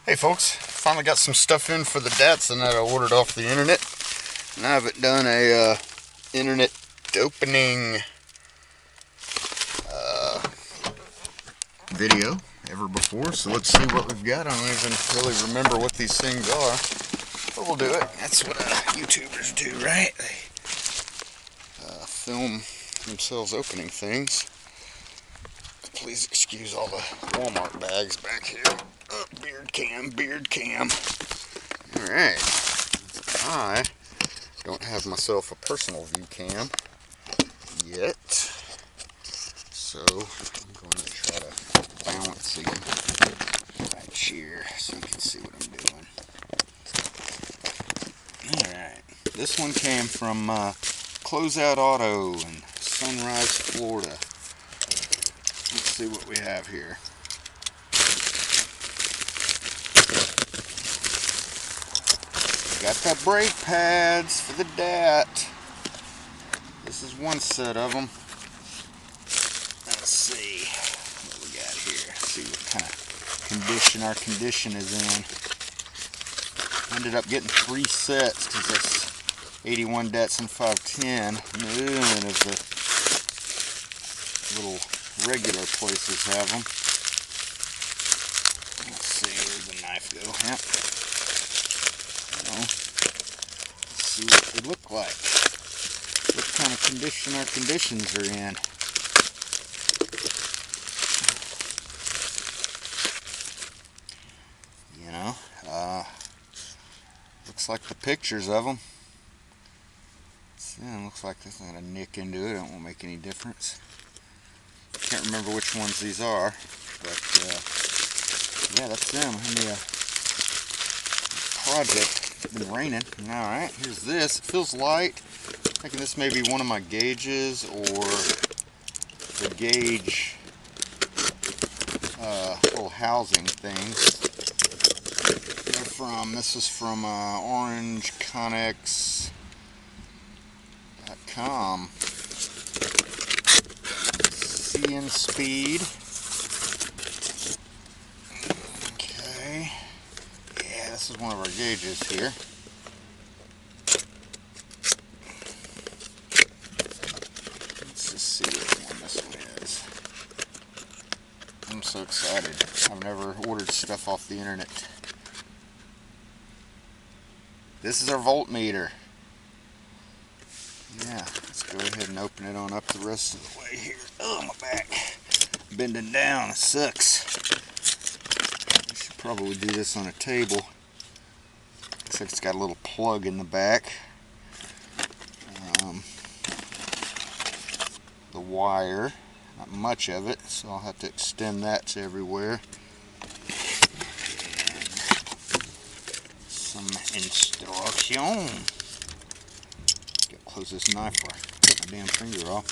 Hey folks, finally got some stuff in for the datsun that I ordered off the internet, and I haven't done a internet opening video ever before, so let's see what we've got. I don't even really remember what these things are, but we'll do it. That's what YouTubers do, right? They film themselves opening things. Please excuse all the Walmart bags back here. Oh, beard cam. Alright. I don't have myself a personal view cam yet. So I'm going to try to balance these right here so you can see what I'm doing. Alright. This one came from Closeout Auto in Sunrise, Florida. Let's see what we have here. Got the brake pads for the DAT. This is one set of them. Let's see what we got here. Let's see what kind of condition our condition is in. Ended up getting 3 sets because that's 81 datsun 510. None of the little regular places have them. Let's see, where's the knife go? Yep. Let's see what they look like. What kind of condition our conditions are in. You know, looks like the pictures of them. Yeah, looks like there's not a nick into it. It won't make any difference. Can't remember which ones these are, but yeah, that's them. In the project. It's been raining. Alright, here's this. It feels light. I'm thinking this may be one of my gauges or the gauge little housing things. They're from, this is from orangeconnex.com. And speed. Okay. Yeah, this is one of our gauges here. Let's just see which one this one is. I'm so excited. I've never ordered stuff off the internet. This is our voltmeter. Yeah, let's go ahead and open it on up the rest of the way here. Oh, my back. Bending down, it sucks. I should probably do this on a table. Looks like it's got a little plug in the back. The wire, not much of it, so I'll have to extend that to everywhere. And some instruction. Close this knife before I cut my damn finger off.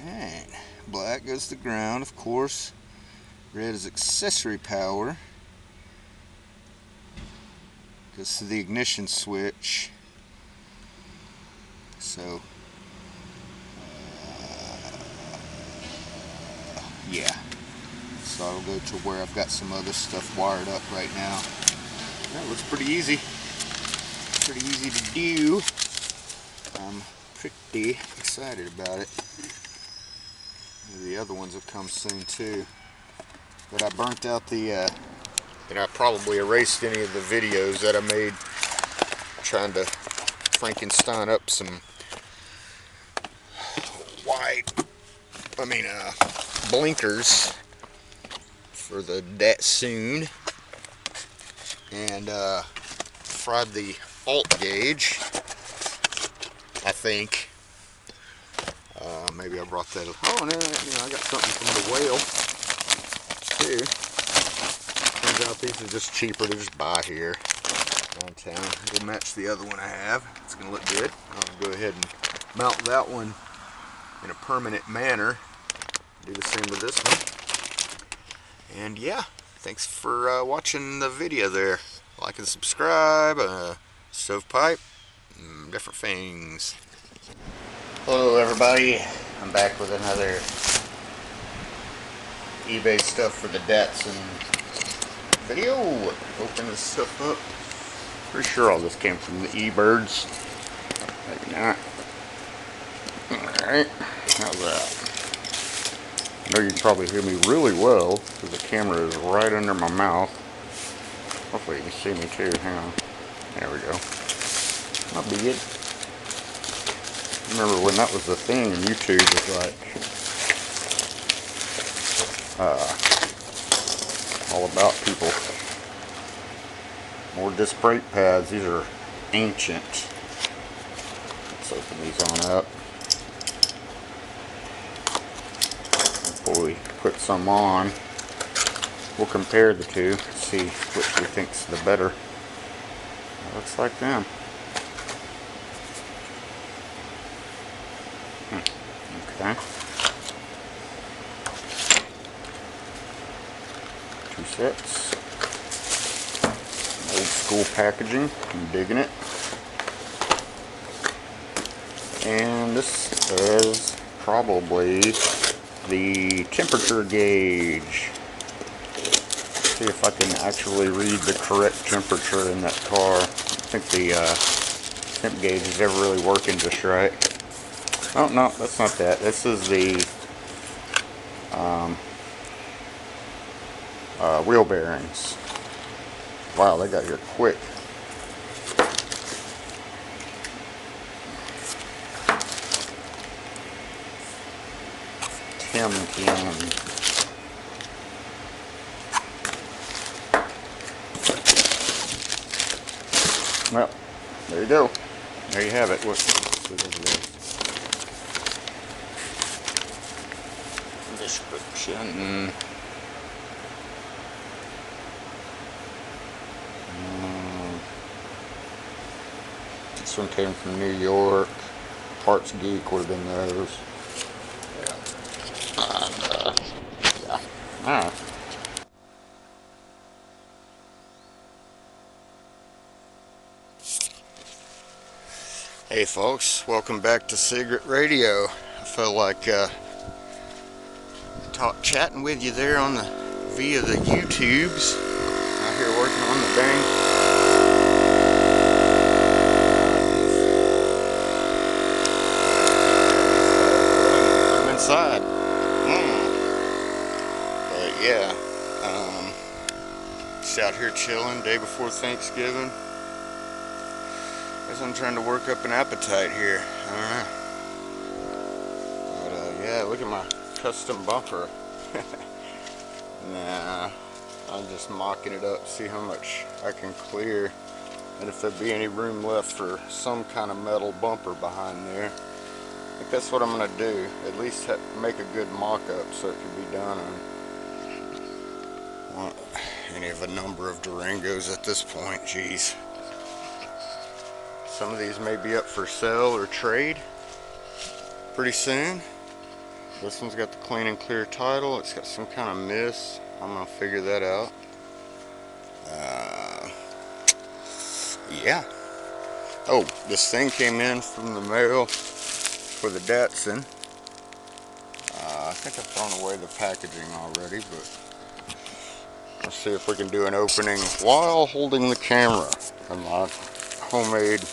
Alright, black goes to ground, of course. Red is accessory power. Goes to the ignition switch. So, yeah. So I'll go to where I've got some other stuff wired up right now. That looks pretty easy. Pretty easy to do. I'm pretty excited about it. The other ones will come soon too. But I burnt out the, and I probably erased any of the videos that I made trying to Frankenstein up some blinkers for the datsun. And fried the alt gauge, I think. Maybe I brought that up. Oh, no, I got something from the whale too. Turns out these are just cheaper to just buy here downtown. It'll match the other one I have. It's going to look good. I'll go ahead and mount that one in a permanent manner. Do the same with this one. And yeah, thanks for watching the video there. Like and subscribe, stovepipe, different things. Hello everybody, I'm back with another eBay stuff for the datsun video. Open this stuff up. Pretty sure all this came from the ebirds. Maybe not. Alright, how's that? I know you can probably hear me really well because the camera is right under my mouth. Hopefully you can see me too. Hang on. There we go. Not bad. Remember when that was the thing in YouTube, it was like all about people. More disc brake pads. These are ancient. Let's open these on up. Before we put some on, we'll compare the two, see which we think's the better. Looks like them. Okay. Two sets. Old school packaging. I'm digging it. And this is probably the temperature gauge. See if I can actually read the correct temperature in that car. I think the temp gauge is ever really working just right. Oh no, that's not that. This is the wheel bearings. Wow, they got here quick. Tim can. Well, there you go. There you have it. Description. This one came from New York. Parts Geek would have been those. Yeah. Alright. Hey folks, welcome back to Cigarette Radio. I felt like chatting with you there on via the YouTubes. Out here working on the dang. I'm inside. But yeah, just out here chilling, day before Thanksgiving. Guess I'm trying to work up an appetite here. I don't know. But yeah, look at my custom bumper. Nah, I'm just mocking it up, see how much I can clear, and if there'd be any room left for some kind of metal bumper behind there. I think that's what I'm gonna do. At least make a good mock-up so it can be done on any of a number of Durangos at this point. Jeez. Some of these may be up for sale or trade pretty soon. This one's got the clean and clear title. It's got some kind of mist. I'm gonna figure that out. Yeah. Oh, this thing came in from the mail for the datsun. I think I've thrown away the packaging already, but let's see if we can do an opening while holding the camera and my homemade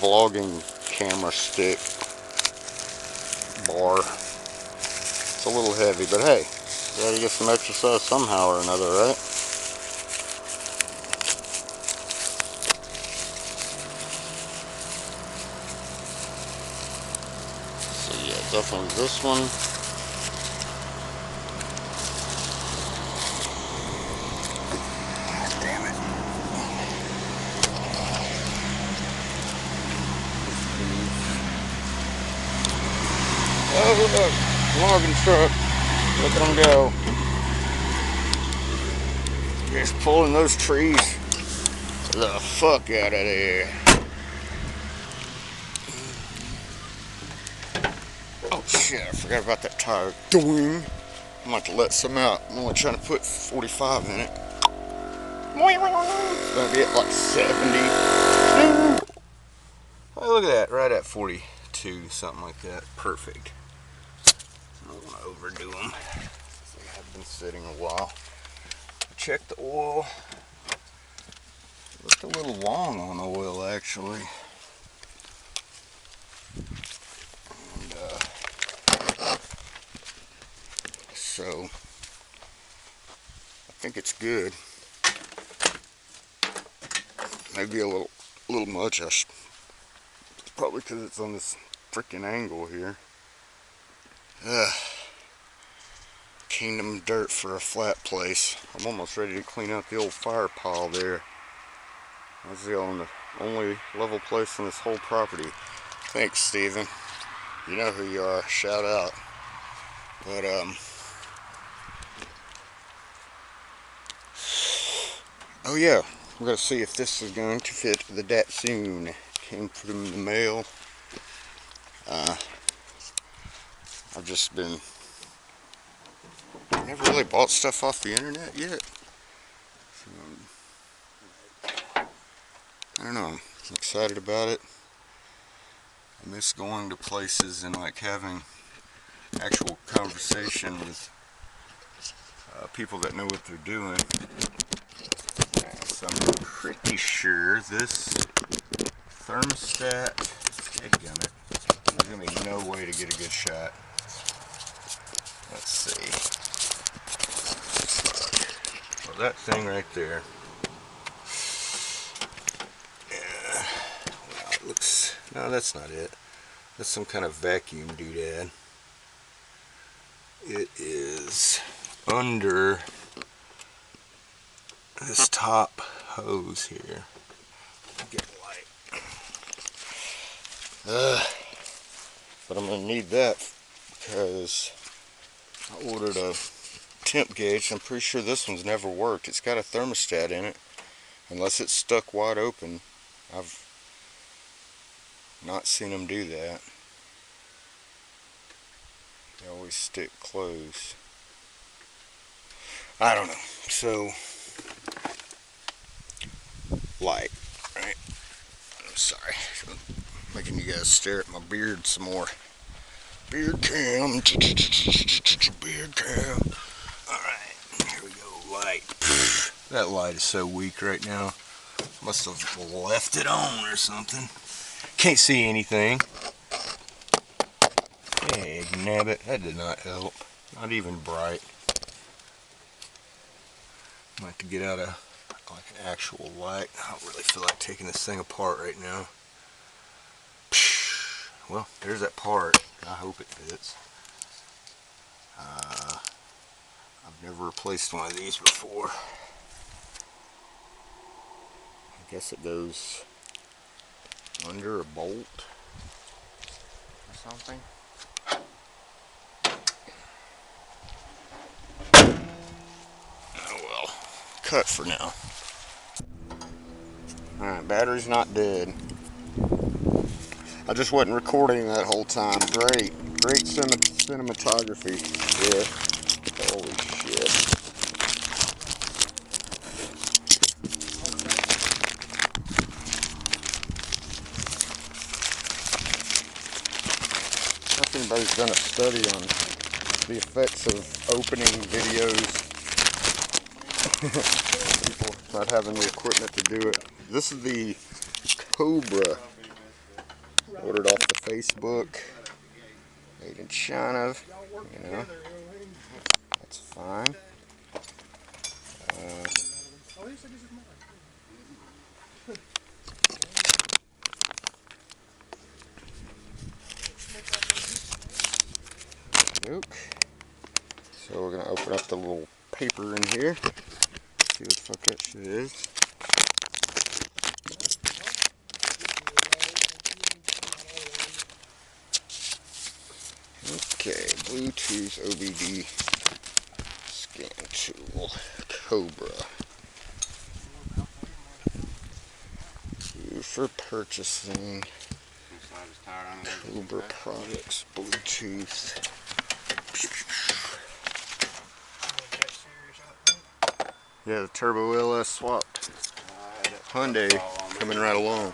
vlogging camera stick bar. It's a little heavy, but hey, you gotta get some exercise somehow or another, right? So yeah, definitely this one. Oh look, logging truck. Look at them go. Just pulling those trees the fuck out of there. Oh shit, I forgot about that tire. Doing. I'm about to let some out. I'm only trying to put 45 in it. It's gonna be at like 70. Oh, look at that, right at 40. 2, something like that. Perfect. I don't want to overdo them. They have been sitting a while. Check the oil. Looked a little long on oil actually. And, so I think it's good. Maybe a little much. Probably because it's on this freaking angle here. Kingdom dirt for a flat place. I'm almost ready to clean out the old fire pile there. That's the only level place on this whole property. Thanks, Steven. You know who you are. Shout out. But oh yeah, we're gonna see if this is going to fit the datsun. Came from the mail. I've just been never really bought stuff off the internet yet. So, I don't know. I'm excited about it. I miss going to places and like having actual conversation with people that know what they're doing. So I'm pretty sure this thermostat, dadgummit, there's gonna be no way to get a good shot. Let's see. Well, that thing right there. Yeah. Wow, it looks. No, that's not it. That's some kind of vacuum doodad. It is under this top hose here. Get light. But I'm gonna need that because I ordered a temp gauge. I'm pretty sure this one's never worked. It's got a thermostat in it, unless it's stuck wide open. I've not seen them do that. They always stick closed. I don't know. So, light, right? I'm sorry. I'm making you guys stare at my beard some more. Beard cam. Beard cam. Alright, here we go. Light. That light is so weak right now. Must have left it on or something. Can't see anything. Hey, nabbit. That did not help. Not even bright. I have to get out a like an actual light. I don't really feel like taking this thing apart right now. Well, there's that part. I hope it fits. I've never replaced one of these before. I guess it goes under a bolt or something. Oh well, cut for now. Alright, battery's not dead. I just wasn't recording that whole time. Great cinematography. Yeah. Holy shit. I don't know if anybody's done a study on the effects of opening videos. People not having the equipment to do it. This is the Cobra. Ordered off the Facebook. Made in China. You know. That's fine. So we're going to open up the little paper in here. See what the fuck that shit is. Okay, Bluetooth OBD scan tool. Cobra. For purchasing Cobra products, Bluetooth. Yeah, the Turbo LS swapped. Hyundai coming right along.